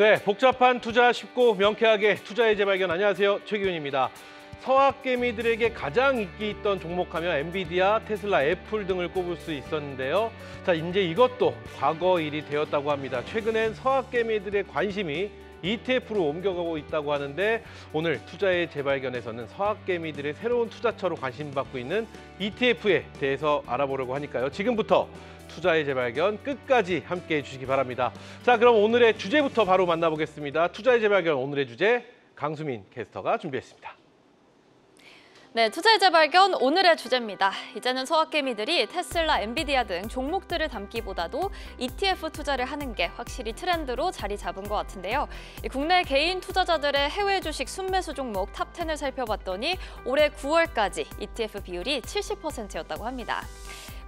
네, 복잡한 투자 쉽고 명쾌하게 투자의 재발견. 안녕하세요, 최기훈입니다. 서학개미들에게 가장 인기 있던 종목하면 엔비디아, 테슬라, 애플 등을 꼽을 수 있었는데요. 자, 이제 이것도 과거 일이 되었다고 합니다. 최근엔 서학개미들의 관심이 ETF로 옮겨가고 있다고 하는데, 오늘 투자의 재발견에서는 서학개미들의 새로운 투자처로 관심받고 있는 ETF에 대해서 알아보려고 하니까요. 지금부터 투자의 재발견 끝까지 함께해 주시기 바랍니다. 자, 그럼 오늘의 주제부터 바로 만나보겠습니다. 투자의 재발견 오늘의 주제 강수민 캐스터가 준비했습니다. 네, 투자의 재발견 오늘의 주제입니다. 이제는 서학개미들이 테슬라, 엔비디아 등 종목들을 담기보다도 ETF 투자를 하는 게 확실히 트렌드로 자리 잡은 것 같은데요. 국내 개인 투자자들의 해외 주식 순매수 종목 탑10을 살펴봤더니 올해 9월까지 ETF 비율이 70%였다고 합니다.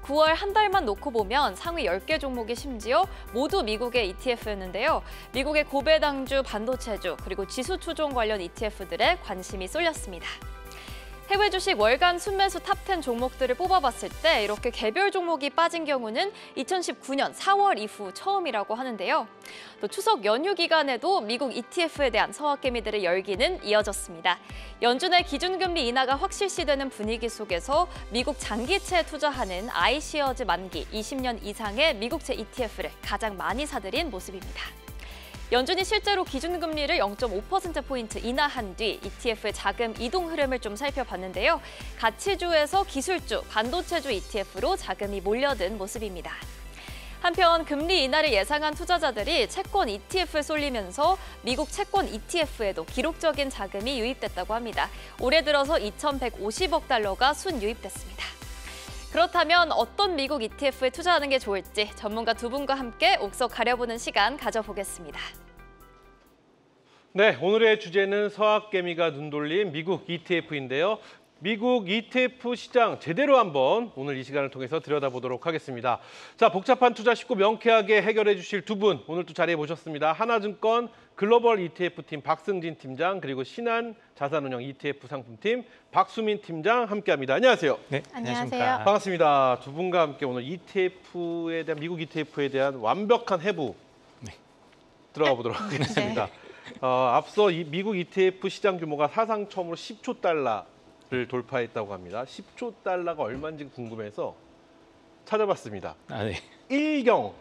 9월 한 달만 놓고 보면 상위 10개 종목이 심지어 모두 미국의 ETF였는데요. 미국의 고배당주, 반도체주, 그리고 지수추종 관련 ETF들에 관심이 쏠렸습니다. 해외 주식 월간 순매수 탑10 종목들을 뽑아봤을 때 이렇게 개별 종목이 빠진 경우는 2019년 4월 이후 처음이라고 하는데요. 또 추석 연휴 기간에도 미국 ETF에 대한 서학개미들의 열기는 이어졌습니다. 연준의 기준금리 인하가 확실시되는 분위기 속에서 미국 장기채에 투자하는 iShares 만기 20년 이상의 미국채 ETF를 가장 많이 사들인 모습입니다. 연준이 실제로 기준금리를 0.5%포인트 인하한 뒤 ETF의 자금 이동 흐름을 좀 살펴봤는데요. 가치주에서 기술주, 반도체주 ETF로 자금이 몰려든 모습입니다. 한편 금리 인하를 예상한 투자자들이 채권 ETF에 쏠리면서 미국 채권 ETF에도 기록적인 자금이 유입됐다고 합니다. 올해 들어서 2,150억 달러가 순유입됐습니다. 그렇다면 어떤 미국 ETF에 투자하는 게 좋을지 전문가 두 분과 함께 옥석 가려보는 시간 가져보겠습니다. 네, 오늘의 주제는 서학개미가 눈돌린 미국 ETF인데요. 미국 ETF 시장 제대로 한번 오늘 이 시간을 통해서 들여다보도록 하겠습니다. 자, 복잡한 투자 쉽고 명쾌하게 해결해 주실 두 분 오늘 또 자리에 모셨습니다. 하나증권 글로벌 ETF팀 박승진 팀장, 그리고 신한 자산운용 ETF 상품팀 박수민 팀장 함께합니다. 안녕하세요. 네, 안녕하세요. 반갑습니다. 두 분과 함께 오늘 ETF에 대한 미국 ETF에 대한 완벽한 해부 들어가 보도록 하겠습니다. 앞서 미국 ETF 시장 규모가 사상 처음으로 10조 달러를 돌파했다고 합니다. 10조 달러가 얼마인지 궁금해서 찾아봤습니다. 네. 1경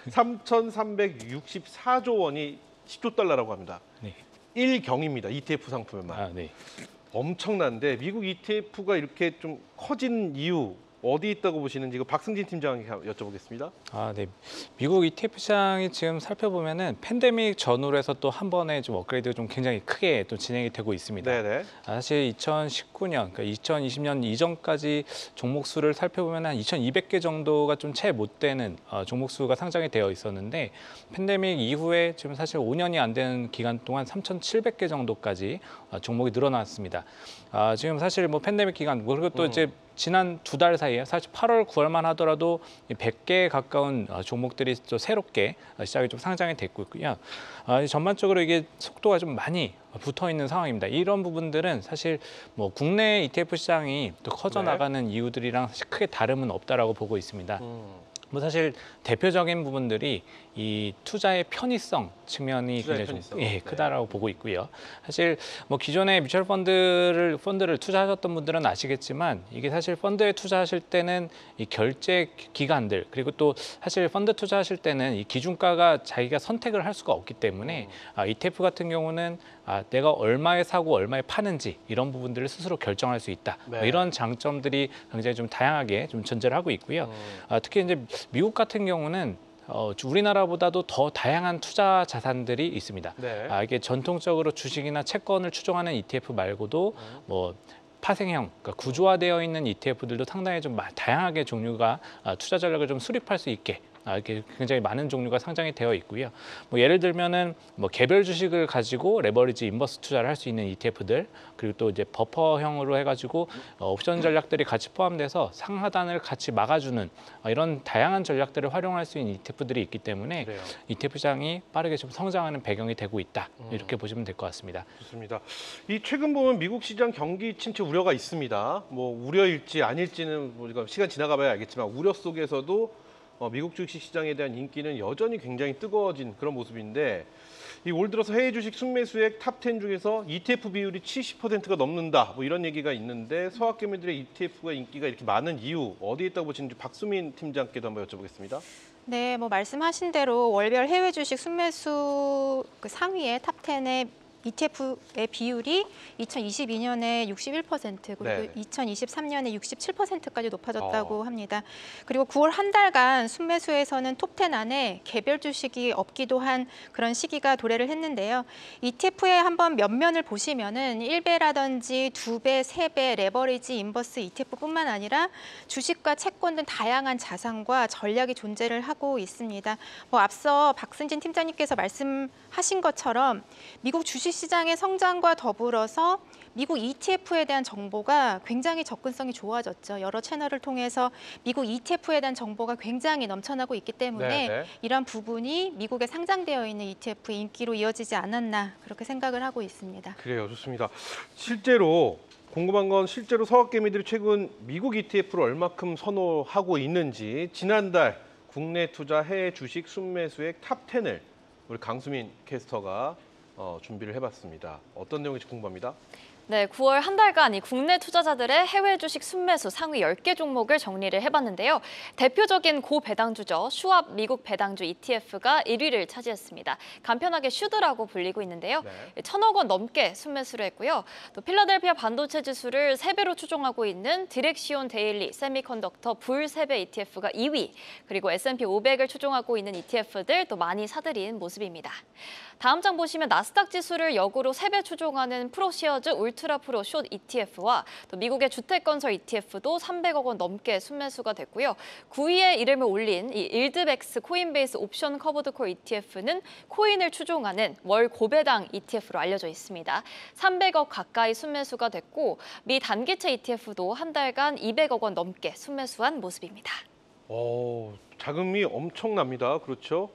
3,364조 원이 10조 달러라고 합니다. 네. 1경입니다. ETF 상품에만. 네. 엄청난데 미국 ETF가 이렇게 좀 커진 이유 어디 있다고 보시는지 이거 박승진 팀장에게 여쭤보겠습니다. 네. 미국 ETF 시장이 지금 살펴보면은 팬데믹 전후로 해서 또 한 번에 좀 업그레이드가 좀 굉장히 크게 또 진행이 되고 있습니다. 네네. 사실 2019년, 그러니까 2020년 이전까지 종목 수를 살펴보면 한 2,200개 정도가 좀 채 못 되는 종목 수가 상장이 되어 있었는데, 팬데믹 이후에 지금 사실 5년이 안 되는 기간 동안 3,700개 정도까지 종목이 늘어났습니다. 지금 사실 뭐 팬데믹 기간, 그리고 또 이제 지난 두 달 사이에 사실 8월, 9월만 하더라도 100개에 가까운 종목들이 또 새롭게 시장에 좀 상장이 됐고 있고요. 전반적으로 이게 속도가 좀 많이 붙어 있는 상황입니다. 이런 부분들은 사실 뭐 국내 ETF 시장이 또 커져 나가는 이유들이랑 사실 크게 다름은 없다라고 보고 있습니다. 뭐 사실 대표적인 부분들이 이 투자의 편의성 측면이 굉장히 좀 크다라고 보고 있고요. 사실 뭐 기존에 뮤추얼 펀드를 투자하셨던 분들은 아시겠지만, 이게 사실 펀드에 투자하실 때는 이 결제 기간들, 그리고 또 사실 펀드 투자하실 때는 이 기준가가 자기가 선택을 할 수가 없기 때문에 ETF 같은 경우는 내가 얼마에 사고 얼마에 파는지 이런 부분들을 스스로 결정할 수 있다. 뭐 이런 장점들이 굉장히 좀 다양하게 좀 존재를 하고 있고요. 특히 이제 미국 같은 경우는 우리나라보다도 더 다양한 투자 자산들이 있습니다. 이게 전통적으로 주식이나 채권을 추종하는 ETF 말고도 뭐 파생형, 그러니까 구조화되어 있는 ETF들도 상당히 좀 다양하게 종류가 투자 전략을 좀 수립할 수 있게 이렇게 굉장히 많은 종류가 상장이 되어 있고요. 뭐 예를 들면은 뭐 개별 주식을 가지고 레버리지 인버스 투자를 할 수 있는 ETF들, 그리고 또 이제 버퍼형으로 해가지고 옵션 전략들이 같이 포함돼서 상하단을 같이 막아주는 이런 다양한 전략들을 활용할 수 있는 ETF들이 있기 때문에 ETF 시장이 빠르게 좀 성장하는 배경이 되고 있다. 이렇게 보시면 될 것 같습니다. 좋습니다. 이 최근 보면 미국 시장 경기 침체 우려가 있습니다. 뭐 우려일지 아닐지는 우리가 시간 지나가봐야 알겠지만 우려 속에서도 미국 주식 시장에 대한 인기는 여전히 굉장히 뜨거워진 그런 모습인데 올 들어서 해외 주식 순매수액 탑10 중에서 ETF 비율이 70%가 넘는다. 뭐 이런 얘기가 있는데 서학개미들의 ETF가 인기가 이렇게 많은 이유 어디에 있다고 보시는지 박수민 팀장께도 한번 여쭤보겠습니다. 네, 뭐 말씀하신 대로 월별 해외 주식 순매수 그 상위의 탑10의 ETF의 비율이 2022년에 61% 그리고 네. 2023년에 67%까지 높아졌다고 합니다. 그리고 9월 한 달간 순매수에서는 톱10 안에 개별 주식이 없기도 한 그런 시기가 도래를 했는데요. ETF의 한번 면면을 보시면은 1배라든지 2배, 3배 레버리지 인버스 ETF뿐만 아니라 주식과 채권 등 다양한 자산과 전략이 존재를 하고 있습니다. 뭐 앞서 박승진 팀장님께서 말씀하신 것처럼 미국 주식 시장의 성장과 더불어서 미국 ETF에 대한 정보가 굉장히 접근성이 좋아졌죠. 여러 채널을 통해서 미국 ETF에 대한 정보가 굉장히 넘쳐나고 있기 때문에 네네. 이런 부분이 미국에 상장되어 있는 ETF의 인기로 이어지지 않았나 그렇게 생각을 하고 있습니다. 그래요. 좋습니다. 실제로 궁금한 건 실제로 서학개미들이 최근 미국 ETF를 얼마큼 선호하고 있는지 지난달 국내 투자 해외 주식 순매수액 탑10을 우리 강수민 캐스터가 준비를 해봤습니다. 어떤 내용인지 궁금합니다. 네, 9월 한 달간 이 국내 투자자들의 해외 주식 순매수 상위 10개 종목을 정리를 해봤는데요. 대표적인 고배당주죠. 슈왑 미국 배당주 ETF가 1위를 차지했습니다. 간편하게 슈드라고 불리고 있는데요. 네. 1,000억 원 넘게 순매수를 했고요. 또 필라델피아 반도체 지수를 3배로 추종하고 있는 디렉시온 데일리 세미컨덕터 불 3배 ETF가 2위, 그리고 S&P 500을 추종하고 있는 ETF들 또 많이 사들인 모습입니다. 다음 장 보시면 나스닥 지수를 역으로 3배 추종하는 프로시어즈 울트라 프로 숏 ETF와 또 미국의 주택건설 ETF도 300억 원 넘게 순매수가 됐고요. 9위에 이름을 올린 이 일드백스 코인베이스 옵션 커버드 콜 ETF는 코인을 추종하는 월 고배당 ETF로 알려져 있습니다. 300억 가까이 순매수가 됐고 미 단기채 ETF도 한 달간 200억 원 넘게 순매수한 모습입니다. 자금이 엄청납니다. 그렇죠?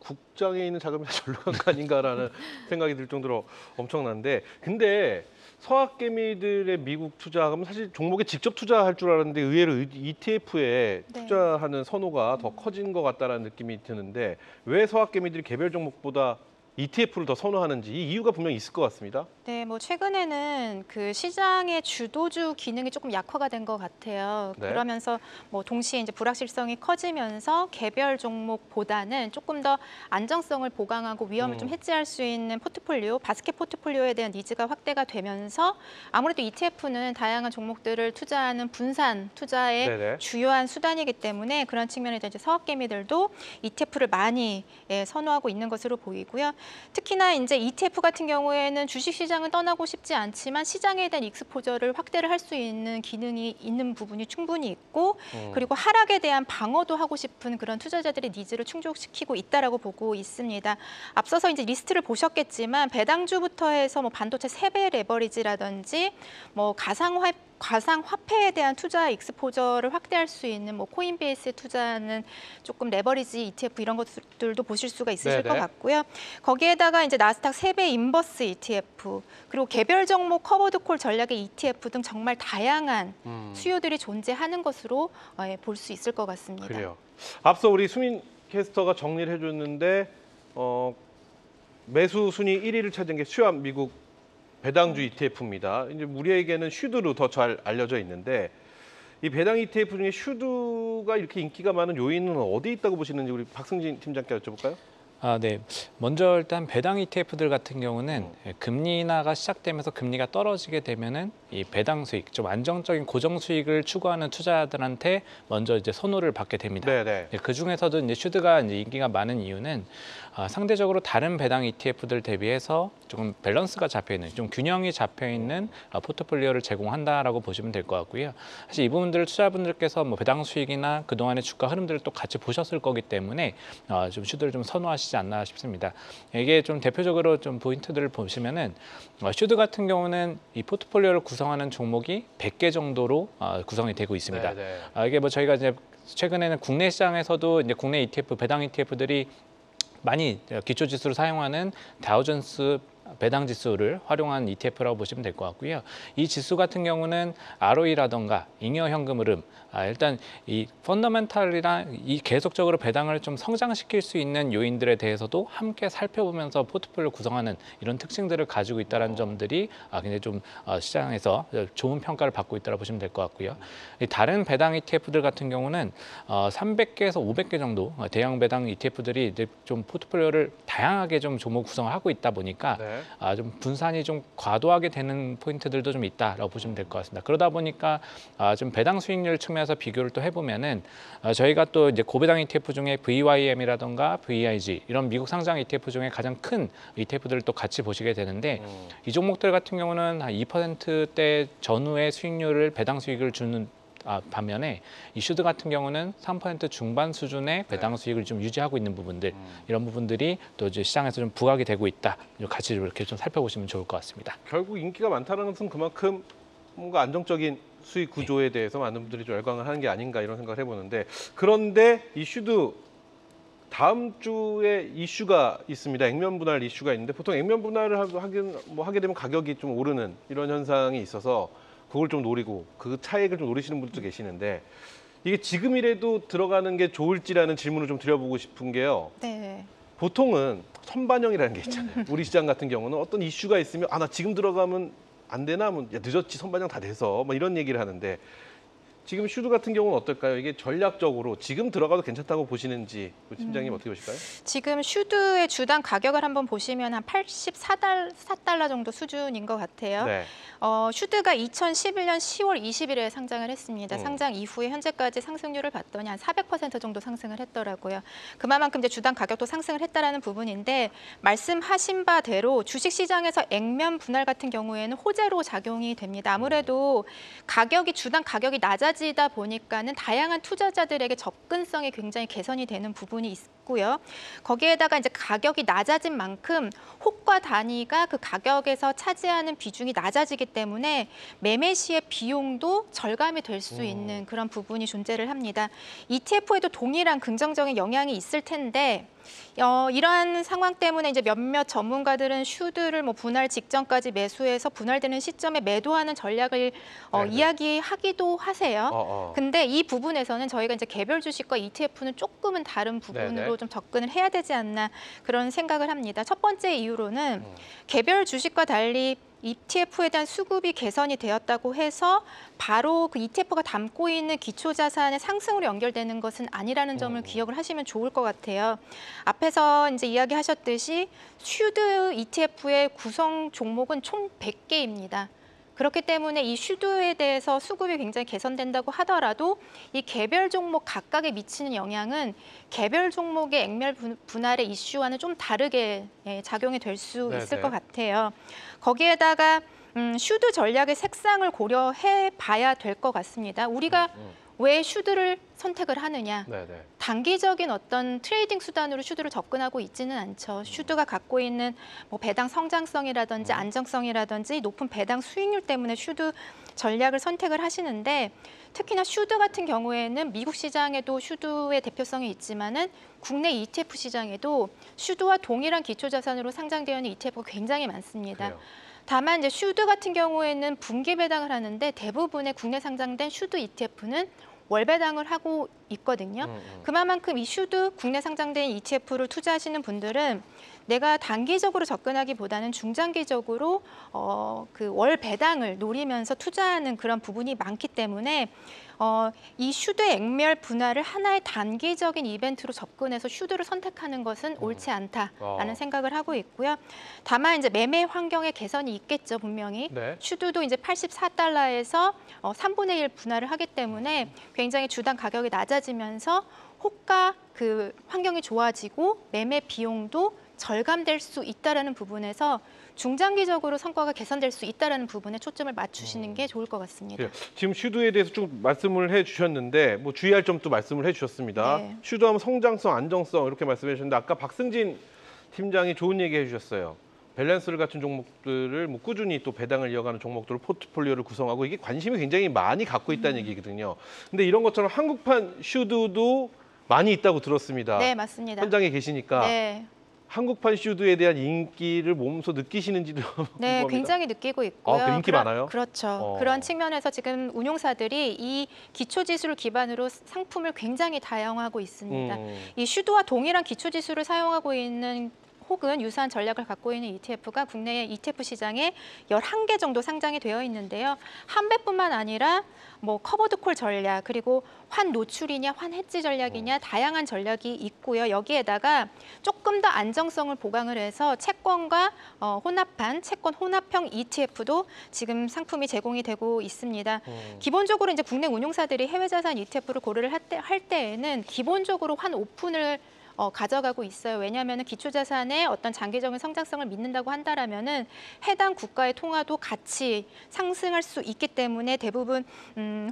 국장에 있는 자금이 다 절로 간 거 아닌가라는 생각이 들 정도로 엄청난데 근데 서학개미들의 미국 투자하면 사실 종목에 직접 투자할 줄 알았는데 의외로 ETF에 네. 투자하는 선호가 더 커진 것 같다는 느낌이 드는데 왜 서학개미들이 개별 종목보다 ETF를 더 선호하는지 이 이유가 분명히 있을 것 같습니다. 네, 뭐 최근에는 그 시장의 주도주 기능이 조금 약화가 된 것 같아요. 네. 그러면서 뭐 동시에 이제 불확실성이 커지면서 개별 종목보다는 조금 더 안정성을 보강하고 위험을 좀 해지할 수 있는 포트폴리오, 바스켓 포트폴리오에 대한 니즈가 확대가 되면서 아무래도 ETF는 다양한 종목들을 투자하는 분산 투자의 네네. 주요한 수단이기 때문에 그런 측면에서 이제 서학개미들도 ETF를 많이 선호하고 있는 것으로 보이고요. 특히나 이제 ETF 같은 경우에는 주식시장은 떠나고 싶지 않지만 시장에 대한 익스포저를 확대를 할 수 있는 기능이 있는 부분이 충분히 있고 그리고 하락에 대한 방어도 하고 싶은 그런 투자자들의 니즈를 충족시키고 있다라고 보고 있습니다. 앞서서 이제 리스트를 보셨겠지만 배당주부터 해서 뭐 반도체 3배 레버리지라든지 뭐 가상화폐에 대한 투자 익스포저를 확대할 수 있는 뭐 코인베이스에 투자하는 조금 레버리지 ETF 이런 것들도 보실 수가 있으실 네네. 것 같고요. 거기에다가 이제 나스닥 3배 인버스 ETF 그리고 개별 종목 커버드 콜 전략의 ETF 등 정말 다양한 수요들이 존재하는 것으로 볼 수 있을 것 같습니다. 그래요. 앞서 우리 수민 캐스터가 정리를 해줬는데 매수 순위 1위를 차지한 게 슈왑 미국 배당주 ETF입니다. 이제 우리에게는 슈드로 더 잘 알려져 있는데 이 배당 ETF 중에 슈드가 이렇게 인기가 많은 요인은 어디에 있다고 보시는지 우리 박승진 팀장께 여쭤볼까요? 네. 먼저 일단 배당 ETF들 같은 경우는 금리 인하가 시작되면서 금리가 떨어지게 되면은 이 배당 수익, 좀 안정적인 고정 수익을 추구하는 투자자들한테 먼저 이제 선호를 받게 됩니다. 네네. 그 중에서도 이제 슈드가 이제 인기가 많은 이유는 상대적으로 다른 배당 ETF들 대비해서 조금 밸런스가 잡혀 있는, 좀 균형이 잡혀 있는 포트폴리오를 제공한다라고 보시면 될 것 같고요. 사실 이 부분들을 투자분들께서 뭐 배당 수익이나 그 동안의 주가 흐름들을 또 같이 보셨을 거기 때문에 좀 슈드를 좀 선호하시지 않나 싶습니다. 이게 좀 대표적으로 좀 포인트들을 보시면은 슈드 같은 경우는 이 포트폴리오를 구성하는 종목이 100개 정도로 구성이 되고 있습니다. 네네. 이게 뭐 저희가 이제 최근에는 국내 시장에서도 이제 국내 ETF 배당 ETF들이 많이 기초 지수를 사용하는 다우존스 배당 지수를 활용한 ETF라고 보시면 될 것 같고요. 이 지수 같은 경우는 ROE라던가 잉여 현금 흐름, 일단 이 펀더멘탈이랑 이 계속적으로 배당을 좀 성장시킬 수 있는 요인들에 대해서도 함께 살펴보면서 포트폴리오 구성하는 이런 특징들을 가지고 있다는 점들이 굉장히 좀 시장에서 좋은 평가를 받고 있다고 보시면 될 것 같고요. 다른 배당 ETF들 같은 경우는 300개에서 500개 정도 대형 배당 ETF들이 이제 좀 포트폴리오를 다양하게 좀 종목 구성을 하고 있다 보니까 네. 좀 분산이 좀 과도하게 되는 포인트들도 좀 있다라고 보시면 될 것 같습니다. 그러다 보니까 좀 배당 수익률 측면에서 비교를 또 해보면은 저희가 또 이제 고배당 ETF 중에 VYM이라던가 VIG 이런 미국 상장 ETF 중에 가장 큰 ETF들을 또 같이 보시게 되는데 이 종목들 같은 경우는 한 2%대 전후의 수익률을 배당 수익을 주는 반면에 이 슈드 같은 경우는 3% 중반 수준의 배당 수익을 좀 유지하고 있는 부분들 이런 부분들이 또 이제 시장에서 좀 부각이 되고 있다. 같이 이렇게 좀 살펴보시면 좋을 것 같습니다. 결국 인기가 많다는 것은 그만큼 뭔가 안정적인 수익 구조에 대해서 많은 분들이 좀 열광을 하는 게 아닌가 이런 생각을 해보는데 그런데 이 슈드 다음 주에 이슈가 있습니다. 액면 분할 이슈가 있는데 보통 액면 분할을 하게 되면 가격이 좀 오르는 이런 현상이 있어서 그걸 좀 노리고 그 차익을 좀 노리시는 분들도 계시는데 이게 지금이라도 들어가는 게 좋을지라는 질문을 좀 드려보고 싶은 게요. 네. 보통은 선반영이라는 게 있잖아요. 우리 시장 같은 경우는 어떤 이슈가 있으면 나 지금 들어가면 안 되나? 뭐, 야, 늦었지 선반영 다 돼서 뭐 이런 얘기를 하는데 지금 슈드 같은 경우는 어떨까요? 이게 전략적으로 지금 들어가도 괜찮다고 보시는지 팀장님 어떻게 보실까요? 지금 슈드의 주당 가격을 한번 보시면 한 84달러 정도 수준인 것 같아요. 네. 슈드가 2011년 10월 20일에 상장을 했습니다. 상장 이후에 현재까지 상승률을 봤더니 한 400% 정도 상승을 했더라고요. 그만큼 이제 주당 가격도 상승을 했다라는 부분인데 말씀하신 바대로 주식시장에서 액면 분할 같은 경우에는 호재로 작용이 됩니다. 아무래도 주당 가격이 낮아지다 보니까는 다양한 투자자들에게 접근성이 굉장히 개선이 되는 부분이 있고요. 거기에다가 이제 가격이 낮아진 만큼 호가 단위가 그 가격에서 차지하는 비중이 낮아지기 때문에 매매 시의 비용도 절감이 될 수 있는 그런 부분이 존재를 합니다. ETF에도 동일한 긍정적인 영향이 있을 텐데 이러한 상황 때문에 이제 몇몇 전문가들은 슈드를 뭐 분할 직전까지 매수해서 분할되는 시점에 매도하는 전략을 이야기하기도 하세요. 근데 이 부분에서는 저희가 이제 개별 주식과 ETF는 조금은 다른 부분으로 좀 접근을 해야 되지 않나 그런 생각을 합니다. 첫 번째 이유로는 개별 주식과 달리 ETF에 대한 수급이 개선이 되었다고 해서 바로 그 ETF가 담고 있는 기초자산의 상승으로 연결되는 것은 아니라는 점을 기억을 하시면 좋을 것 같아요. 앞에서 이제 이야기하셨듯이 슈드 ETF의 구성 종목은 총 100개입니다. 그렇기 때문에 이 슈드에 대해서 수급이 굉장히 개선된다고 하더라도 이 개별 종목 각각에 미치는 영향은 개별 종목의 액면 분할의 이슈와는 좀 다르게 작용이 될 수 있을 것 같아요. 거기에다가 슈드 전략의 색상을 고려해 봐야 될 것 같습니다. 우리가 왜 슈드를 선택을 하느냐? 단기적인 어떤 트레이딩 수단으로 슈드를 접근하고 있지는 않죠. 슈드가 갖고 있는 뭐 배당 성장성이라든지 안정성이라든지 높은 배당 수익률 때문에 슈드 전략을 선택을 하시는데 특히나 슈드 같은 경우에는 미국 시장에도 슈드의 대표성이 있지만은 국내 ETF 시장에도 슈드와 동일한 기초자산으로 상장되어 있는 ETF가 굉장히 많습니다. 그래요. 다만 이제 슈드 같은 경우에는 분기 배당을 하는데 대부분의 국내 상장된 슈드 ETF는 월 배당을 하고 있거든요. 그만큼 이 슈드 국내 상장된 ETF를 투자하시는 분들은 내가 단기적으로 접근하기보다는 중장기적으로 그 월 배당을 노리면서 투자하는 그런 부분이 많기 때문에 이 슈드의 액면 분할을 하나의 단기적인 이벤트로 접근해서 슈드를 선택하는 것은 옳지 않다라는 생각을 하고 있고요. 다만 이제 매매 환경의 개선이 있겠죠, 분명히. 슈드도 이제 84달러에서 3분의 1 분할을 하기 때문에 굉장히 주당 가격이 낮아지면서 호가 그 환경이 좋아지고 매매 비용도 절감될 수 있다라는 부분에서 중장기적으로 성과가 개선될 수 있다라는 부분에 초점을 맞추시는 게 좋을 것 같습니다. 지금 슈드에 대해서 좀 말씀을 해주셨는데 뭐 주의할 점도 말씀을 해주셨습니다. 슈드하면 성장성, 안정성 이렇게 말씀해 주셨는데 아까 박승진 팀장이 좋은 얘기 해주셨어요. 밸런스를 갖춘 종목들을 뭐 꾸준히 또 배당을 이어가는 종목들을 포트폴리오를 구성하고 이게 관심이 굉장히 많이 갖고 있다는 얘기거든요. 근데 이런 것처럼 한국판 슈드도 많이 있다고 들었습니다. 네, 맞습니다. 현장에 계시니까. 한국판 슈드에 대한 인기를 몸소 느끼시는지도 네, 궁금합니다. 굉장히 느끼고 있고요. 그 인기 많아요? 그렇죠. 그런 측면에서 지금 운용사들이 이 기초지수를 기반으로 상품을 굉장히 다양화하고 있습니다. 이 슈드와 동일한 기초지수를 사용하고 있는 혹은 유사한 전략을 갖고 있는 ETF가 국내의 ETF 시장에 11개 정도 상장이 되어 있는데요. 한배뿐만 아니라 뭐 커버드 콜 전략, 그리고 환 노출이냐, 환 해지 전략이냐 다양한 전략이 있고요. 여기에다가 조금 더 안정성을 보강을 해서 채권과 혼합한 채권 혼합형 ETF도 지금 상품이 제공이 되고 있습니다. 기본적으로 이제 국내 운용사들이 해외 자산 ETF를 고려를 할 때에는 기본적으로 환 오픈을 가져가고 있어요. 왜냐하면 기초자산의 어떤 장기적인 성장성을 믿는다고 한다라면은 해당 국가의 통화도 같이 상승할 수 있기 때문에 대부분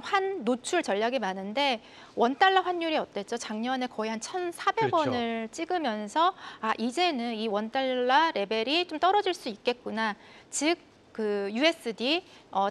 환 노출 전략이 많은데 원달러 환율이 어땠죠? 작년에 거의 한 1,400원을 그렇죠. 찍으면서 이제는 이 원달러 레벨이 좀 떨어질 수 있겠구나. 즉 그 USD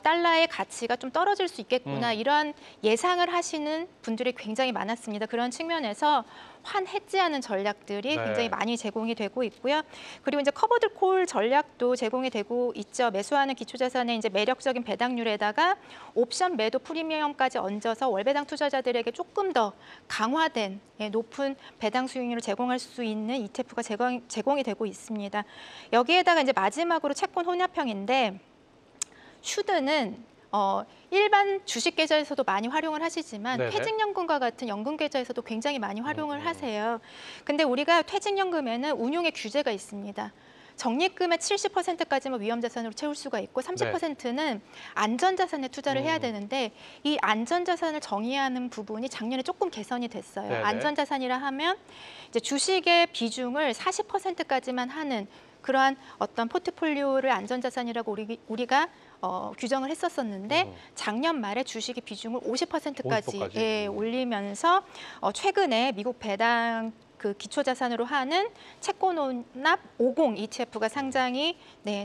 달러의 가치가 좀 떨어질 수 있겠구나 이러한 예상을 하시는 분들이 굉장히 많았습니다. 그런 측면에서 환 해지하는 전략들이 네. 굉장히 많이 제공이 되고 있고요. 그리고 이제 커버드 콜 전략도 제공이 되고 있죠. 매수하는 기초자산의 이제 매력적인 배당률에다가 옵션 매도 프리미엄까지 얹어서 월배당 투자자들에게 조금 더 강화된 높은 배당 수익률을 제공할 수 있는 ETF가 제공이 되고 있습니다. 여기에다가 이제 마지막으로 채권 혼합형인데 슈드는 일반 주식 계좌에서도 많이 활용을 하시지만 네네. 퇴직연금과 같은 연금 계좌에서도 굉장히 많이 활용을 하세요. 근데 우리가 퇴직연금에는 운용의 규제가 있습니다. 적립금의 70%까지만 위험자산으로 채울 수가 있고 30%는 안전자산에 투자를 해야 되는데 이 안전자산을 정의하는 부분이 작년에 조금 개선이 됐어요. 네네. 안전자산이라 하면 이제 주식의 비중을 40%까지만 하는 그러한 어떤 포트폴리오를 안전자산이라고 우리가 규정을 했었었는데 작년 말에 주식의 비중을 50%까지 50%까지. 올리면서 최근에 미국 배당 그 기초자산으로 하는 채권혼합 50 ETF가 상장이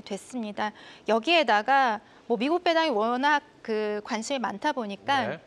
됐습니다. 여기에다가 뭐 미국 배당이 워낙 그 관심이 많다 보니까 네.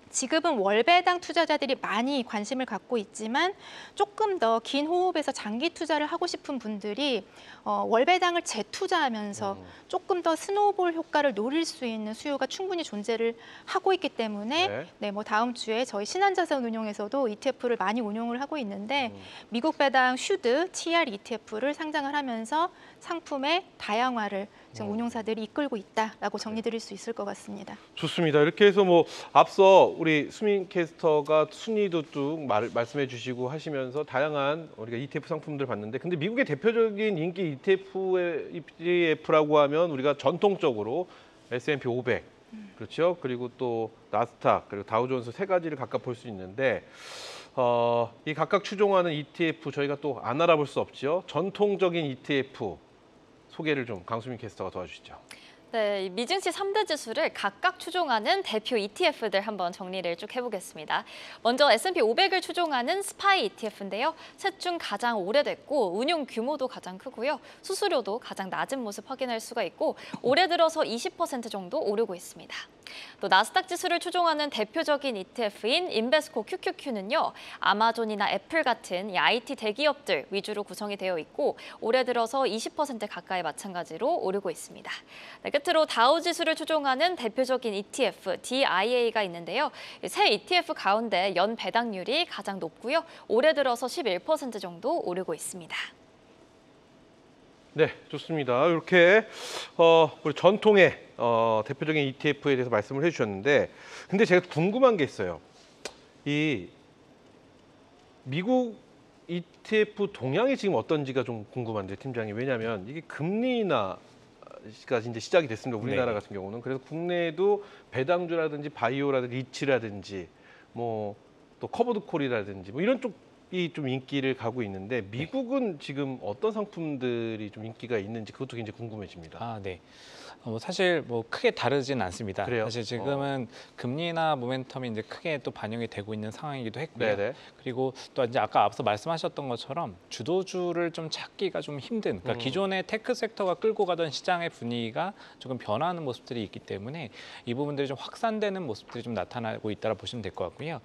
지금은 월배당 투자자들이 많이 관심을 갖고 있지만 조금 더 긴 호흡에서 장기 투자를 하고 싶은 분들이 월배당을 재투자하면서 조금 더 스노우볼 효과를 노릴 수 있는 수요가 충분히 존재를 하고 있기 때문에 뭐 다음 주에 저희 신한자산운용에서도 ETF를 많이 운용을 하고 있는데 미국 배당 슈드 TR ETF를 상장을 하면서 상품의 다양화를 지금 운용사들이 이끌고 있다라고 정리드릴 수 있을 것 같습니다. 좋습니다. 이렇게 해서 뭐 앞서 우리 수민 캐스터가 순위도 쭉 말씀해 주시고 하시면서 다양한 우리가 ETF 상품들 봤는데 근데 미국의 대표적인 인기 ETF라고 하면 우리가 전통적으로 S&P 500 그렇죠. 그리고 또 나스닥 그리고 다우존스 세 가지를 각각 볼 수 있는데 이 각각 추종하는 ETF 저희가 또 안 알아볼 수 없죠. 전통적인 ETF 소개를 좀 강수민 캐스터가 도와주시죠. 네, 미증시 3대 지수를 각각 추종하는 대표 ETF들 한번 정리를 쭉 해보겠습니다. 먼저 S&P 500을 추종하는 스파이 ETF인데요. 셋 중 가장 오래됐고 운용 규모도 가장 크고요. 수수료도 가장 낮은 모습 확인할 수가 있고 올해 들어서 20% 정도 오르고 있습니다. 또 나스닥 지수를 추종하는 대표적인 ETF인 인베스코 QQQ는요. 아마존이나 애플 같은 이 IT 대기업들 위주로 구성이 되어 있고 올해 들어서 20% 가까이 마찬가지로 오르고 있습니다. 네, 끝으로 다우 지수를 추종하는 대표적인 ETF DIA가 있는데요. 새 ETF 가운데 연 배당률이 가장 높고요. 올해 들어서 11% 정도 오르고 있습니다. 네, 좋습니다. 이렇게 우리 전통의 대표적인 ETF에 대해서 말씀을 해주셨는데, 근데 제가 궁금한 게 있어요. 이 미국 ETF 동향이 지금 어떤지가 좀 궁금한데, 팀장님. 왜냐하면 이게 금리나 가 이제 시작이 됐습니다. 우리나라 같은 경우는. 그래서 국내에도 배당주라든지 바이오라든지 리츠라든지 뭐 또 커버드 콜이라든지 뭐 이런 쪽이 좀 인기를 가고 있는데 미국은 지금 어떤 상품들이 좀 인기가 있는지 그것도 굉장히 궁금해집니다. 네. 사실 뭐 크게 다르진 않습니다. 그래요? 사실 지금은 금리나 모멘텀이 이제 크게 또 반영이 되고 있는 상황이기도 했고요. 네네. 그리고 또 이제 아까 앞서 말씀하셨던 것처럼 주도주를 좀 찾기가 좀 힘든, 그러니까 기존의 테크 섹터가 끌고 가던 시장의 분위기가 조금 변화하는 모습들이 있기 때문에 이 부분들이 좀 확산되는 모습들이 좀 나타나고 있다고 보시면 될 것 같고요.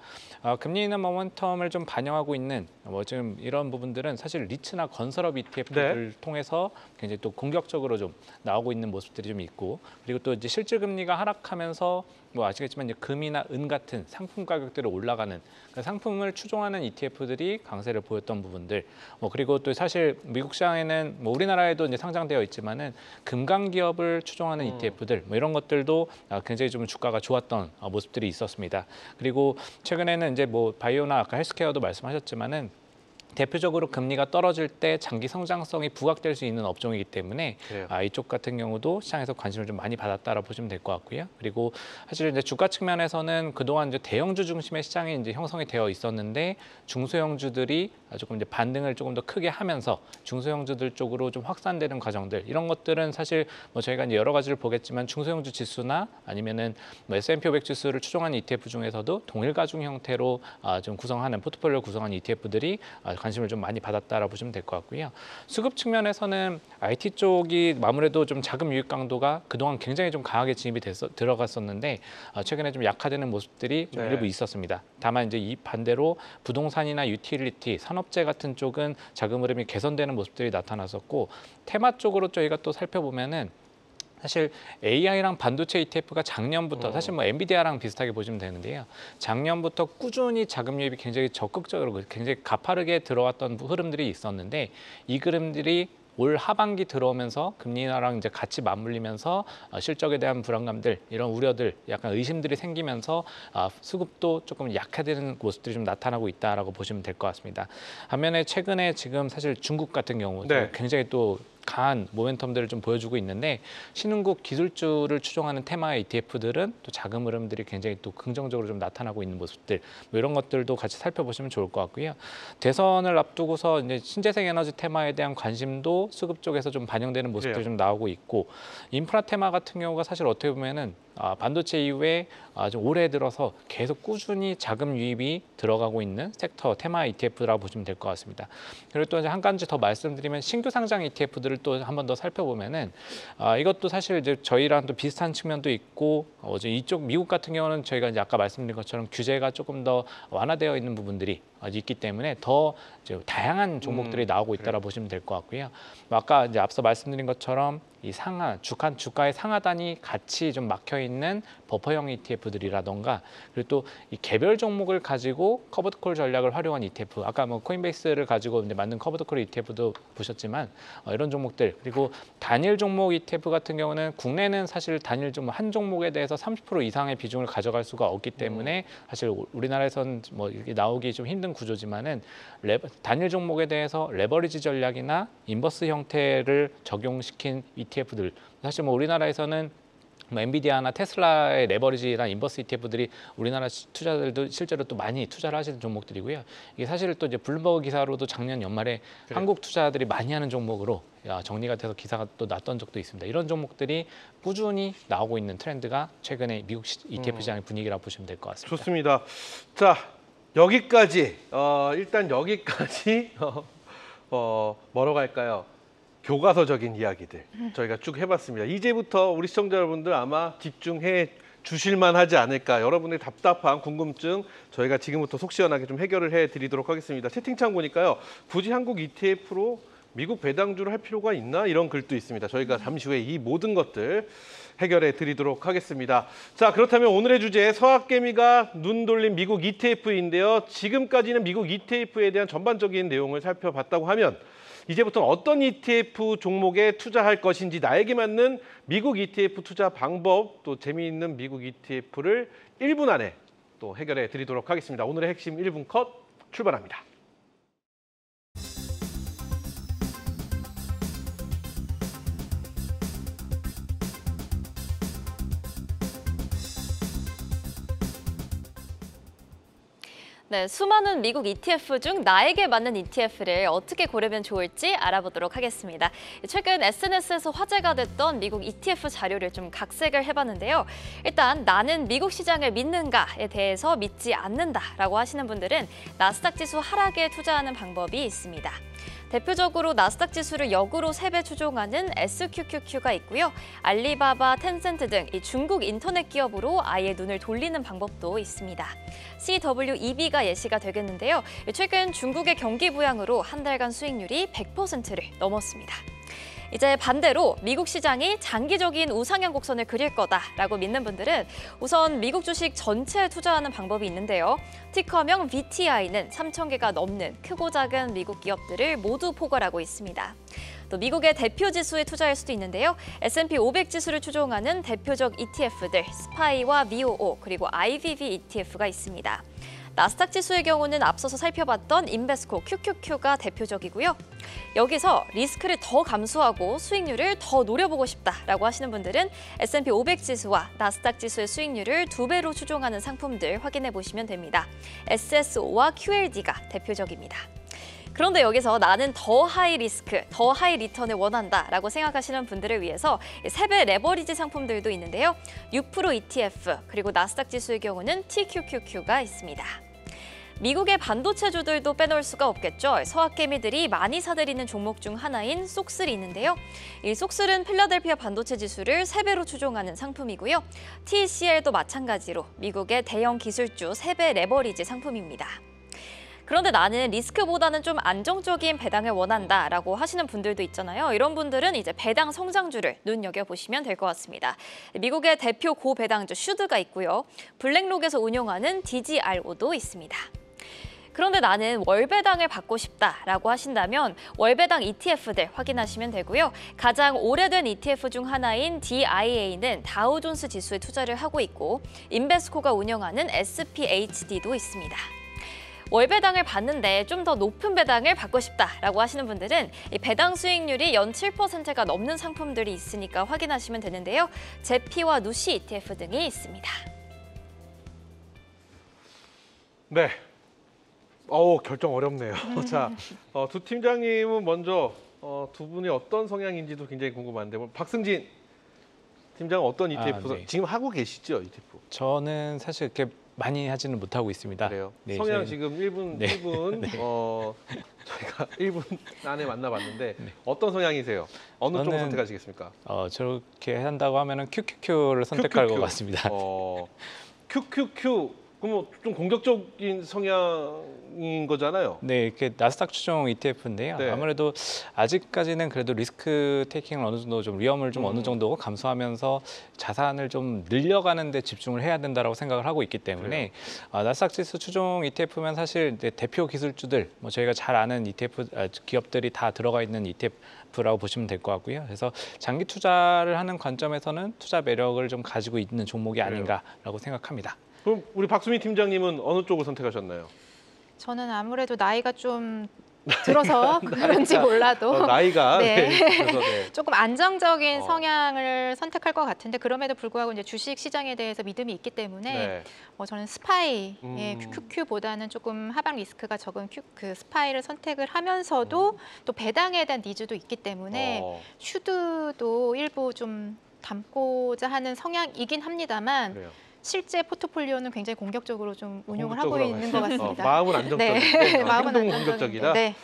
금리나 모멘텀을 좀 반영하고 있는 지금 이런 부분들은 사실 리츠나 건설업 ETF를 통해서 굉장히 또 공격적으로 좀 나오고 있는 모습들이 좀 있고, 그리고 또 이제 실질 금리가 하락하면서 아시겠지만 이제 금이나 은 같은 상품 가격들이 올라가는 상품을 추종하는 ETF들이 강세를 보였던 부분들, 그리고 또 사실 미국 시장에는 우리나라에도 이제 상장되어 있지만은 금강 기업을 추종하는 ETF들 이런 것들도 굉장히 좀 주가가 좋았던 모습들이 있었습니다. 그리고 최근에는 이제 바이오나 아까 헬스케어도 말씀하셨지만은 대표적으로 금리가 떨어질 때 장기 성장성이 부각될 수 있는 업종이기 때문에 이쪽 같은 경우도 시장에서 관심을 좀 많이 받았다라고 보시면 될 것 같고요. 그리고 사실 이제 주가 측면에서는 그동안 이제 대형주 중심의 시장이 이제 형성이 되어 있었는데 중소형주들이 조금 이제 반등을 조금 더 크게 하면서 중소형주들 쪽으로 좀 확산되는 과정들, 이런 것들은 사실 저희가 이제 여러 가지를 보겠지만 중소형주 지수나 아니면은 S&P 500 지수를 추종하는 ETF 중에서도 동일 가중 형태로 좀 구성하는 포트폴리오 구성하는 ETF들이 관심을 좀 많이 받았다라고 보시면 될 것 같고요. 수급 측면에서는 IT 쪽이 아무래도 좀 자금 유입 강도가 그동안 굉장히 좀 강하게 진입이 들어갔었는데 최근에 좀 약화되는 모습들이 좀 일부 있었습니다. 다만 이제 이 반대로 부동산이나 유틸리티, 산업재 같은 쪽은 자금 흐름이 개선되는 모습들이 나타났었고, 테마 쪽으로 저희가 또 살펴보면은 사실 AI랑 반도체 ETF가 작년부터 사실 엔비디아랑 비슷하게 보시면 되는데요. 작년부터 꾸준히 자금 유입이 굉장히 적극적으로 굉장히 가파르게 들어왔던 흐름들이 있었는데, 이 흐름들이 올 하반기 들어오면서 금리 인하랑 이제 같이 맞물리면서 실적에 대한 불안감들, 이런 우려들, 약간 의심들이 생기면서 수급도 조금 약화되는 모습들이 좀 나타나고 있다라고 보시면 될 것 같습니다. 반면에 최근에 지금 사실 중국 같은 경우 굉장히 또 강한 모멘텀들을 좀 보여주고 있는데, 신흥국 기술주를 추종하는 테마의 ETF들은 또 자금 흐름들이 굉장히 또 긍정적으로 좀 나타나고 있는 모습들, 이런 것들도 같이 살펴보시면 좋을 것 같고요. 대선을 앞두고서 이제 신재생 에너지 테마에 대한 관심도 수급 쪽에서 좀 반영되는 모습들이 좀 나오고 있고, 인프라 테마 같은 경우가 사실 어떻게 보면은 반도체 이후에 좀 올해 들어서 계속 꾸준히 자금 유입이 들어가고 있는 섹터 테마 ETF라고 보시면 될 것 같습니다. 그리고 또 이제 한 가지 더 말씀드리면 신규 상장 ETF들을 또 한 번 더 살펴보면은 이것도 사실 이제 저희랑 또 비슷한 측면도 있고, 이쪽 미국 같은 경우는 저희가 이제 아까 말씀드린 것처럼 규제가 조금 더 완화되어 있는 부분들이 있기 때문에 더 이제 다양한 종목들이 나오고 있다라고 보시면 될 것 같고요. 아까 이제 앞서 말씀드린 것처럼 이 상하 주가의 상하단이 같이 좀 막혀 있는 버퍼형 ETF들이라던가, 그리고 또 이 개별 종목을 가지고 커버드콜 전략을 활용한 ETF, 아까 코인베이스를 가지고 이제 만든 커버드콜 ETF도 보셨지만 이런 종목들, 그리고 단일 종목 ETF 같은 경우는 국내는 사실 단일 종목 한 종목에 대해서 30% 이상의 비중을 가져갈 수가 없기 때문에 사실 우리나라에서는 이렇게 나오기 좀 힘든 구조지만은 단일 종목에 대해서 레버리지 전략이나 인버스 형태를 적용시킨 ETF들, 사실 우리나라에서는 엔비디아나 테슬라의 레버리지나 인버스 ETF들이 우리나라 투자자들도 실제로 또 많이 투자를 하시는 종목들이고요. 이게 사실 또 이제 블룸버그 기사로도 작년 연말에 한국 투자자들이 많이 하는 종목으로 정리가 돼서 기사가 또 났던 적도 있습니다. 이런 종목들이 꾸준히 나오고 있는 트렌드가 최근에 미국 ETF 시장의 분위기라고 보시면 될 것 같습니다. 좋습니다. 자, 여기까지 일단 여기까지 뭐라고 할까요? 교과서적인 이야기들 저희가 쭉 해봤습니다. 이제부터 우리 시청자 여러분들 아마 집중해 주실만 하지 않을까. 여러분의 답답한 궁금증 저희가 지금부터 속 시원하게 좀 해결을 해드리도록 하겠습니다. 채팅창 보니까요. 굳이 한국 ETF로 미국 배당주를 할 필요가 있나? 이런 글도 있습니다. 저희가 잠시 후에 이 모든 것들 해결해 드리도록 하겠습니다. 자, 그렇다면 오늘의 주제 서학개미가 눈 돌린 미국 ETF인데요. 지금까지는 미국 ETF에 대한 전반적인 내용을 살펴봤다고 하면 이제부터는 어떤 ETF 종목에 투자할 것인지, 나에게 맞는 미국 ETF 투자 방법, 또 재미있는 미국 ETF를 1분 안에 또 해결해 드리도록 하겠습니다. 오늘의 핵심 1분 컷 출발합니다. 네, 수많은 미국 ETF 중 나에게 맞는 ETF를 어떻게 고르면 좋을지 알아보도록 하겠습니다. 최근 SNS에서 화제가 됐던 미국 ETF 자료를 좀 각색을 해봤는데요. 일단 나는 미국 시장을 믿는가에 대해서 믿지 않는다라고 하시는 분들은 나스닥 지수 하락에 투자하는 방법이 있습니다. 대표적으로 나스닥 지수를 역으로 3배 추종하는 SQQQ가 있고요. 알리바바, 텐센트 등 이 중국 인터넷 기업으로 아예 눈을 돌리는 방법도 있습니다. CWEB가 예시가 되겠는데요. 최근 중국의 경기 부양으로 한 달간 수익률이 100%를 넘었습니다. 이제 반대로 미국 시장이 장기적인 우상향 곡선을 그릴 거다라고 믿는 분들은 우선 미국 주식 전체에 투자하는 방법이 있는데요. 티커명 VTI는 3,000개가 넘는 크고 작은 미국 기업들을 모두 포괄하고 있습니다. 또 미국의 대표 지수에 투자할 수도 있는데요. S&P 500 지수를 추종하는 대표적 ETF들 스파이와 VOO 그리고 IVV ETF가 있습니다. 나스닥 지수의 경우는 앞서서 살펴봤던 인베스코 QQQ가 대표적이고요. 여기서 리스크를 더 감수하고 수익률을 더 노려보고 싶다라고 하시는 분들은 S&P 500 지수와 나스닥 지수의 수익률을 2배로 추종하는 상품들 확인해 보시면 됩니다. SSO와 QLD가 대표적입니다. 그런데 여기서 나는 더 하이 리스크, 더 하이 리턴을 원한다라고 생각하시는 분들을 위해서 3배 레버리지 상품들도 있는데요. 6% ETF 그리고 나스닥 지수의 경우는 TQQQ가 있습니다. 미국의 반도체주들도 빼놓을 수가 없겠죠. 서학개미들이 많이 사들이는 종목 중 하나인 쏙슬이 있는데요. 이 쏙슬은 필라델피아 반도체 지수를 3배로 추종하는 상품이고요. TCL도 마찬가지로 미국의 대형 기술주 3배 레버리지 상품입니다. 그런데 나는 리스크보다는 좀 안정적인 배당을 원한다라고 하시는 분들도 있잖아요. 이런 분들은 이제 배당 성장주를 눈여겨보시면 될 것 같습니다. 미국의 대표 고배당주 슈드가 있고요. 블랙록에서 운용하는 DGRO도 있습니다. 그런데 나는 월배당을 받고 싶다라고 하신다면 월배당 ETF들 확인하시면 되고요. 가장 오래된 ETF 중 하나인 DIA는 다우존스 지수에 투자를 하고 있고 인베스코가 운영하는 SPHD도 있습니다. 월배당을 받는데 좀 더 높은 배당을 받고 싶다라고 하시는 분들은 이 배당 수익률이 연 7%가 넘는 상품들이 있으니까 확인하시면 되는데요. 제피와 누시 ETF 등이 있습니다. 네. 결정 어렵네요. 자, 두 팀장님은 먼저 두 분이 어떤 성향인지도 굉장히 궁금한데 박승진 팀장은 어떤 ETF 네. 지금 하고 계시죠, ETF? 저는 사실 이렇게 많이 하지는 못하고 있습니다. 그래요. 네, 성향 저는- 지금 1분, 네. 1분 저희가 1분 안에 만나봤는데 어떤 성향이세요? 어느 쪽을 저는- 선택하시겠습니까? 저렇게 한다고 하면은 QQQ를 선택할 것 같습니다. QQQ 그럼 좀 공격적인 성향인 거잖아요. 네, 이렇게 나스닥 추종 ETF인데요. 네. 아무래도 아직까지는 그래도 리스크 테이킹을 어느 정도 좀 위험을 좀 어느 정도 감수하면서 자산을 좀 늘려가는 데 집중을 해야 된다라고 생각을 하고 있기 때문에 나스닥 지수 추종 ETF면 사실 이제 대표 기술주들, 뭐 저희가 잘 아는 ETF 기업들이 다 들어가 있는 ETF라고 보시면 될 것 같고요. 그래서 장기 투자를 하는 관점에서는 투자 매력을 좀 가지고 있는 종목이 아닌가라고 생각합니다. 그럼 우리 박수민 팀장님은 어느 쪽을 선택하셨나요? 저는 아무래도 나이가 좀 들어서 그런지 몰라도 나이가 네. 그래서 네. 조금 안정적인 어. 성향을 선택할 것 같은데 그럼에도 불구하고 이제 주식 시장에 대해서 믿음이 있기 때문에 네. 저는 스파이의 음. QQ보다는 조금 하방 리스크가 적은 그 스파이를 선택을 하면서도 또 배당에 대한 니즈도 있기 때문에 슈드도 일부 좀 담고자 하는 성향이긴 합니다만 그래요. 실제 포트폴리오는 굉장히 공격적으로 좀 운용을 하고 공격적으로 있는 것 하시죠. 같습니다. 마음은 안정적인데 네, 마음은 행동은 안정적인데. 공격적이다. 네.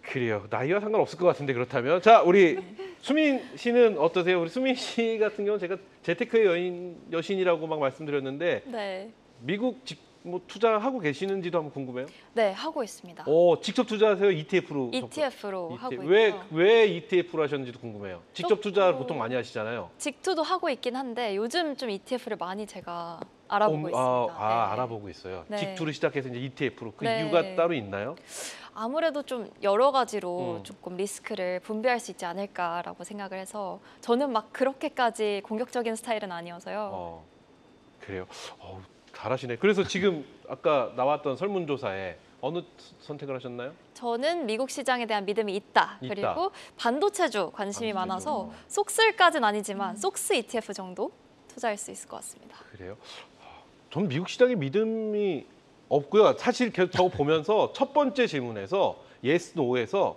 그래요. 나이와 상관없을 것 같은데 그렇다면 자 우리 수민 씨는 어떠세요? 우리 수민 씨 같은 경우는 제가 재테크의 여신이라고 막 말씀드렸는데 네, 미국 뭐 투자하고 계시는지도 한번 궁금해요. 네 하고 있습니다. 직접 투자하세요? ETF로? ETF로 하고 있고요. 왜 ETF로 하셨는지도 궁금해요. 직접 투자를 또- 보통 많이 하시잖아요. 직투도 하고 있긴 한데 요즘 좀 ETF를 많이 제가 알아보고 있습니다. 네. 알아보고 있어요. 네. 직투를 시작해서 이제 ETF로 그 네. 이유가 따로 있나요? 아무래도 좀 여러 가지로 조금 리스크를 분배할 수 있지 않을까라고 생각을 해서 저는 막 그렇게까지 공격적인 스타일은 아니어서요. 그래요. 잘하시네. 그래서 지금 아까 나왔던 설문조사에 어느 선택을 하셨나요? 저는 미국 시장에 대한 믿음이 있다. 있다. 그리고 반도체주 관심이 반도체주. 많아서 쏙슬까지는 아니지만 쏙스 ETF 정도 투자할 수 있을 것 같습니다. 그래요. 전 미국 시장에 믿음이 없고요. 사실 계속 저거 보면서 첫 번째 질문에서 yes, no에서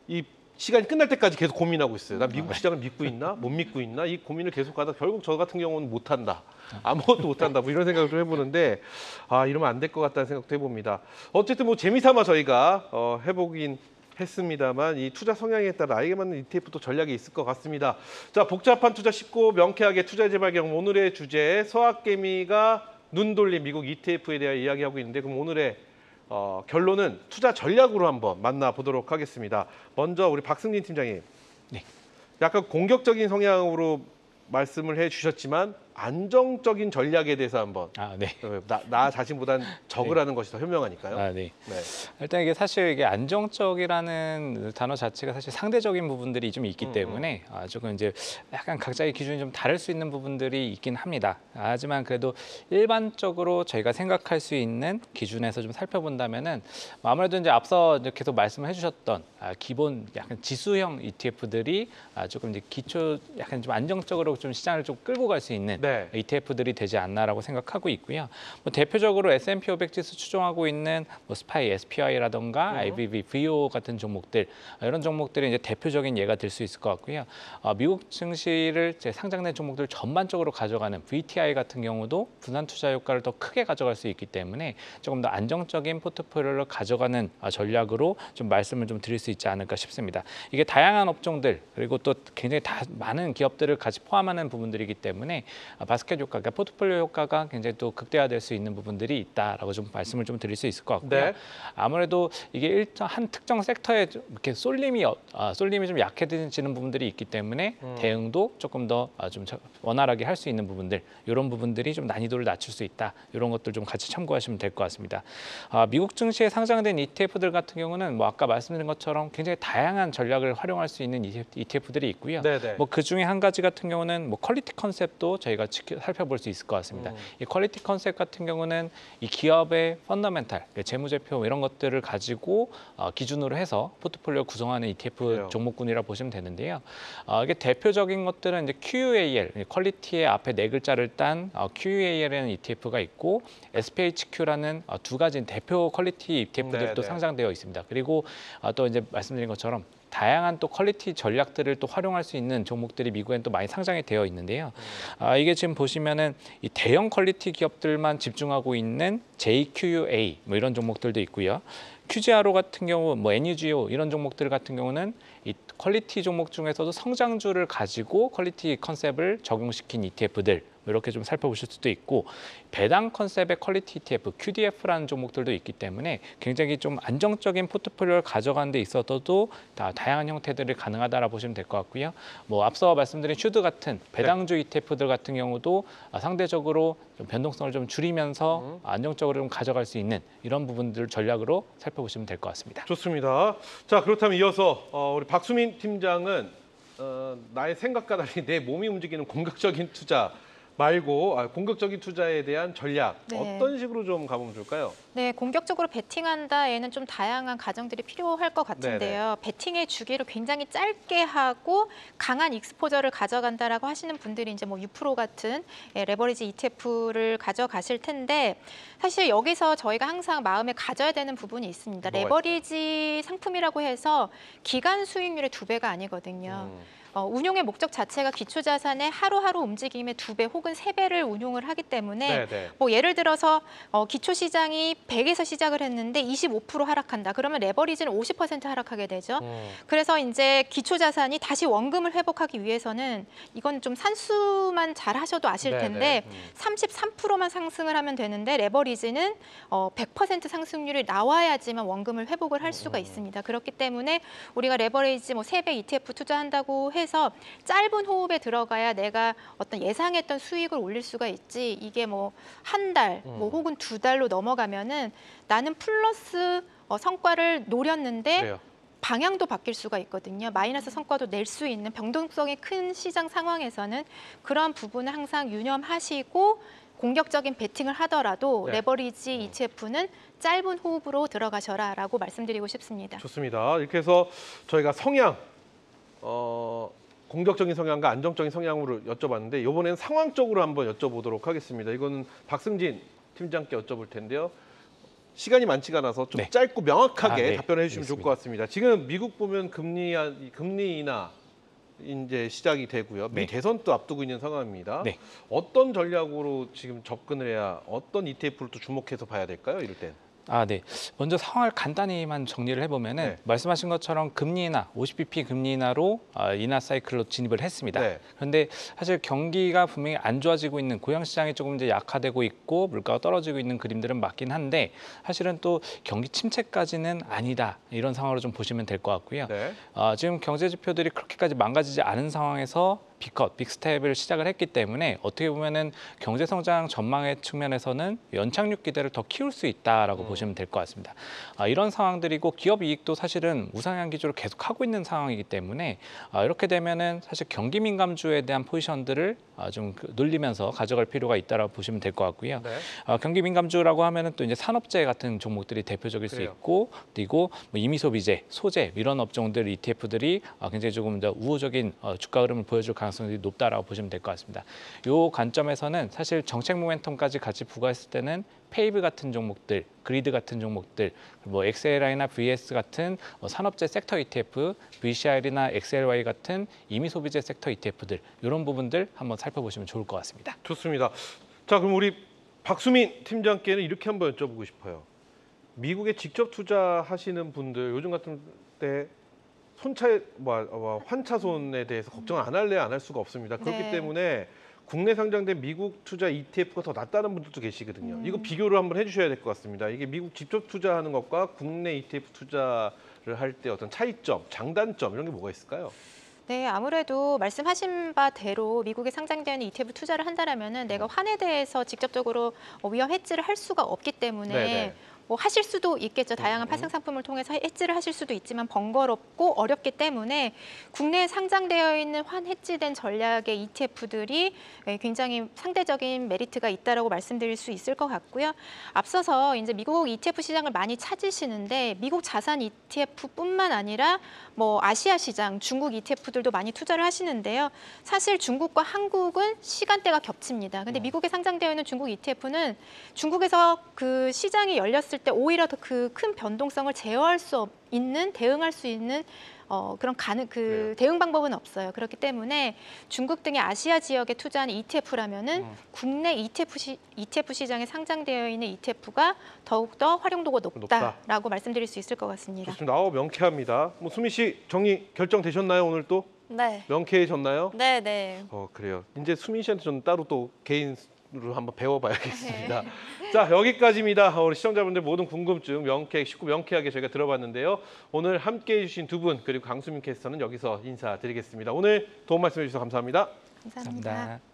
이 시간이 끝날 때까지 계속 고민하고 있어요. 나 미국 시장을 믿고 있나? 못 믿고 있나? 이 고민을 계속하다 결국 저 같은 경우는 못한다. 아무것도 못한다. 뭐 이런 생각을 좀 해보는데 이러면 안 될 것 같다는 생각도 해봅니다. 어쨌든 뭐 재미삼아 저희가 해보긴 했습니다만 이 투자 성향에 따라 나에게 맞는 ETF도 전략이 있을 것 같습니다. 자, 복잡한 투자 쉽고 명쾌하게 투자의 재발견 오늘의 주제 서학개미가 눈 돌린 미국 ETF에 대해 이야기하고 있는데 그럼 오늘의 결론은 투자 전략으로 한번 만나보도록 하겠습니다. 먼저 우리 박승진 팀장님. 네. 약간 공격적인 성향으로 말씀을 해주셨지만 안정적인 전략에 대해서 한번 네. 나 자신보다는 적으라는 것이 더 현명하니까요. 네. 네. 일단 이게 사실 이게 안정적이라는 단어 자체가 사실 상대적인 부분들이 좀 있기 때문에 조금 이제 약간 각자의 기준이 좀 다를 수 있는 부분들이 있긴 합니다. 하지만 그래도 일반적으로 저희가 생각할 수 있는 기준에서 좀 살펴본다면은 아무래도 이제 앞서 이제 계속 말씀을 해주셨던 기본 약간 지수형 ETF들이 조금 이제 기초 약간 좀 안정적으로 좀 시장을 좀 끌고 갈 수 있는 네. ETF들이 되지 않나라고 생각하고 있고요. 뭐 대표적으로 S&P 500 지수 추종하고 있는 뭐 SPY, SPY라던가 IBB, VO 같은 종목들 이런 종목들이 이제 대표적인 예가 될 수 있을 것 같고요. 미국 증시를 상장된 종목들 전반적으로 가져가는 VTI 같은 경우도 분산 투자 효과를 더 크게 가져갈 수 있기 때문에 조금 더 안정적인 포트폴리오를 가져가는 전략으로 좀 말씀을 좀 드릴 수 있지 않을까 싶습니다. 이게 다양한 업종들 그리고 또 굉장히 많은 기업들을 같이 포함하는 부분들이기 때문에 바스켓 효과, 그러니까 포트폴리오 효과가 굉장히 또 극대화될 수 있는 부분들이 있다라고 좀 말씀을 좀 드릴 수 있을 것 같고요. 네. 아무래도 이게 한 특정 섹터에 이렇게 쏠림이 좀 약해지는 부분들이 있기 때문에 대응도 조금 더 좀 원활하게 할 수 있는 부분들, 이런 부분들이 좀 난이도를 낮출 수 있다. 이런 것들 좀 같이 참고하시면 될 것 같습니다. 미국 증시에 상장된 ETF들 같은 경우는 뭐 아까 말씀드린 것처럼 굉장히 다양한 전략을 활용할 수 있는 ETF들이 있고요. 네네. 뭐 그 중에 한 가지 같은 경우는 뭐 퀄리티 컨셉도 저희가 살펴볼 수 있을 것 같습니다. 이 퀄리티 컨셉 같은 경우는 이 기업의 펀더멘탈, 재무제표 이런 것들을 가지고 기준으로 해서 포트폴리오 구성하는 ETF 그래요. 종목군이라 보시면 되는데요. 이게 대표적인 것들은 이제 QUAL, 퀄리티의 앞에 네 글자를 딴 QUAL이라는 ETF가 있고 SPHQ라는 두 가지 대표 퀄리티 ETF들도 네네. 상장되어 있습니다. 그리고 또 이제 말씀드린 것처럼 다양한 또 퀄리티 전략들을 또 활용할 수 있는 종목들이 미국엔 또 많이 상장이 되어 있는데요. 이게 지금 보시면은 이 대형 퀄리티 기업들만 집중하고 있는 JQUA 뭐 이런 종목들도 있고요. QGRO 같은 경우, 뭐 NUGO 이런 종목들 같은 경우는 이 퀄리티 종목 중에서도 성장주를 가지고 퀄리티 컨셉을 적용시킨 ETF들 이렇게 좀 살펴보실 수도 있고 배당 컨셉의 퀄리티 ETF, QDF라는 종목들도 있기 때문에 굉장히 좀 안정적인 포트폴리오를 가져가는 데 있어서도 다양한 형태들이 가능하다라고 보시면 될 것 같고요. 뭐 앞서 말씀드린 슈드 같은 배당주 ETF들 같은 경우도 상대적으로 좀 변동성을 좀 줄이면서 안정적으로 좀 가져갈 수 있는 이런 부분들 전략으로 살펴보시면 될 것 같습니다. 좋습니다. 자, 그렇다면 이어서 우리 박수민 팀장은 나의 생각과 달리 내 몸이 움직이는 공격적인 투자 말고 공격적인 투자에 대한 전략 네. 어떤 식으로 좀 가보면 좋을까요? 네, 공격적으로 베팅한다에는 좀 다양한 가정들이 필요할 것 같은데요. 베팅의 주기를 굉장히 짧게 하고 강한 익스포저를 가져간다라고 하시는 분들이 이제 뭐 6% 같은 레버리지 ETF를 가져가실 텐데 사실 여기서 저희가 항상 마음에 가져야 되는 부분이 있습니다. 레버리지 상품이라고 해서 기간 수익률의 2배가 아니거든요. 운용의 목적 자체가 기초자산의 하루하루 움직임의 2배 혹은 3배를 운용을 하기 때문에 네네. 뭐 예를 들어서 기초시장이 100에서 시작을 했는데 25% 하락한다. 그러면 레버리지는 50% 하락하게 되죠. 그래서 이제 기초자산이 다시 원금을 회복하기 위해서는 이건 좀 산수만 잘 하셔도 아실 텐데 33%만 상승을 하면 되는데 레버리지는 100% 상승률이 나와야지만 원금을 회복을 할 수가 있습니다. 그렇기 때문에 우리가 레버리지 뭐 3배 ETF 투자한다고 해서 짧은 호흡에 들어가야 내가 어떤 예상했던 수익을 올릴 수가 있지 이게 뭐 한 달, 뭐 혹은 2달로 넘어가면은 나는 플러스 성과를 노렸는데 그래요. 방향도 바뀔 수가 있거든요. 마이너스 성과도 낼 수 있는 변동성이 큰 시장 상황에서는 그런 부분을 항상 유념하시고 공격적인 베팅을 하더라도 레버리지 ETF는 짧은 호흡으로 들어가셔라라고 말씀드리고 싶습니다. 좋습니다. 이렇게 해서 저희가 성향, 공격적인 성향과 안정적인 성향으로 여쭤봤는데 이번에는 상황적으로 한번 여쭤보도록 하겠습니다. 이거는 박승진 팀장께 여쭤볼 텐데요. 시간이 많지가 않아서 좀 네. 짧고 명확하게 네. 답변해 주시면 좋을 것 같습니다. 지금 미국 보면 금리 인하 이제 시작이 되고요. 미 네. 대선도 앞두고 있는 상황입니다. 네. 어떤 전략으로 지금 접근을 해야 어떤 ETF를 또 주목해서 봐야 될까요? 이럴 땐. 네. 먼저 상황을 간단히만 정리를 해보면은 네. 말씀하신 것처럼 금리 인하, 50bp 금리 인하로 인하 사이클로 진입을 했습니다. 네. 그런데 사실 경기가 분명히 안 좋아지고 있는 고용 시장이 조금 이제 약화되고 있고 물가가 떨어지고 있는 그림들은 맞긴 한데 사실은 또 경기 침체까지는 아니다 이런 상황으로 좀 보시면 될 것 같고요. 네. 지금 경제 지표들이 그렇게까지 망가지지 않은 상황에서 빅스텝을 시작을 했기 때문에 어떻게 보면은 경제 성장 전망의 측면에서는 연착륙 기대를 더 키울 수 있다라고 보시면 될 것 같습니다. 이런 상황들이고 기업 이익도 사실은 우상향 기조를 계속하고 있는 상황이기 때문에 이렇게 되면은 사실 경기 민감주에 대한 포지션들을 좀 늘리면서 가져갈 필요가 있다라고 보시면 될 것 같고요. 네. 경기 민감주라고 하면은 또 이제 산업재 같은 종목들이 대표적일 수 그래요. 있고, 그리고 뭐 임의소비재, 소재 이런 업종들 ETF들이 굉장히 조금 더 우호적인 주가 흐름을 보여줄 가능성이 높다라고 보시면 될 것 같습니다. 이 관점에서는 사실 정책 모멘텀까지 같이 부과했을 때는 페이브 같은 종목들, 그리드 같은 종목들, 뭐 XLI나 VS 같은 산업재 섹터 ETF, VCR이나 XLY 같은 임의소비재 섹터 ETF들 이런 부분들 한번 살펴보시면 좋을 것 같습니다. 좋습니다. 자, 그럼 우리 박수민 팀장께는 이렇게 한번 여쭤보고 싶어요. 미국에 직접 투자하시는 분들 요즘 같은 때 환차손에 대해서 걱정을 안 할래야 안 할 수가 없습니다. 그렇기 네. 때문에 국내 상장된 미국 투자 ETF가 더 낫다는 분들도 계시거든요. 이거 비교를 한번 해주셔야 될 것 같습니다. 이게 미국 직접 투자하는 것과 국내 ETF 투자를 할 때 어떤 차이점, 장단점 이런 게 뭐가 있을까요? 네, 아무래도 말씀하신 바대로 미국에 상장되는 ETF 투자를 한다라면은 내가 환에 대해서 직접적으로 위험 해지를 할 수가 없기 때문에 네네. 뭐 하실 수도 있겠죠. 다양한 파생 상품을 통해서 해지를 하실 수도 있지만 번거롭고 어렵기 때문에 국내에 상장되어 있는 환 해지된 전략의 ETF들이 굉장히 상대적인 메리트가 있다라고 말씀드릴 수 있을 것 같고요. 앞서서 이제 미국 ETF 시장을 많이 찾으시는데 미국 자산 ETF뿐만 아니라 뭐 아시아 시장, 중국 ETF들도 많이 투자를 하시는데요. 사실 중국과 한국은 시간대가 겹칩니다. 근데 미국에 상장되어 있는 중국 ETF는 중국에서 그 시장이 열렸을 때 오히려 더 그 큰 변동성을 제어할 수 있는, 대응할 수 있는 그런 그래요. 대응 방법은 없어요. 그렇기 때문에 중국 등의 아시아 지역에 투자하는 ETF라면은 국내 ETF 시장에 상장되어 있는 ETF가 더욱더 활용도가 높다라고 말씀드릴 수 있을 것 같습니다. 좋습니다. 명쾌합니다. 뭐 수민 씨 정리 결정되셨나요? 오늘 또 네. 명쾌해졌나요? 네, 네. 그래요. 이제 수민 씨한테 저는 따로 또 개인으로 한번 배워봐야겠습니다. 자, 여기까지입니다. 우리 시청자분들 모든 궁금증 쉽고 명쾌하게 저희가 들어봤는데요. 오늘 함께해 주신 두 분 그리고 강수민 캐스터는 여기서 인사드리겠습니다. 오늘 도움 말씀해 주셔서 감사합니다. 감사합니다.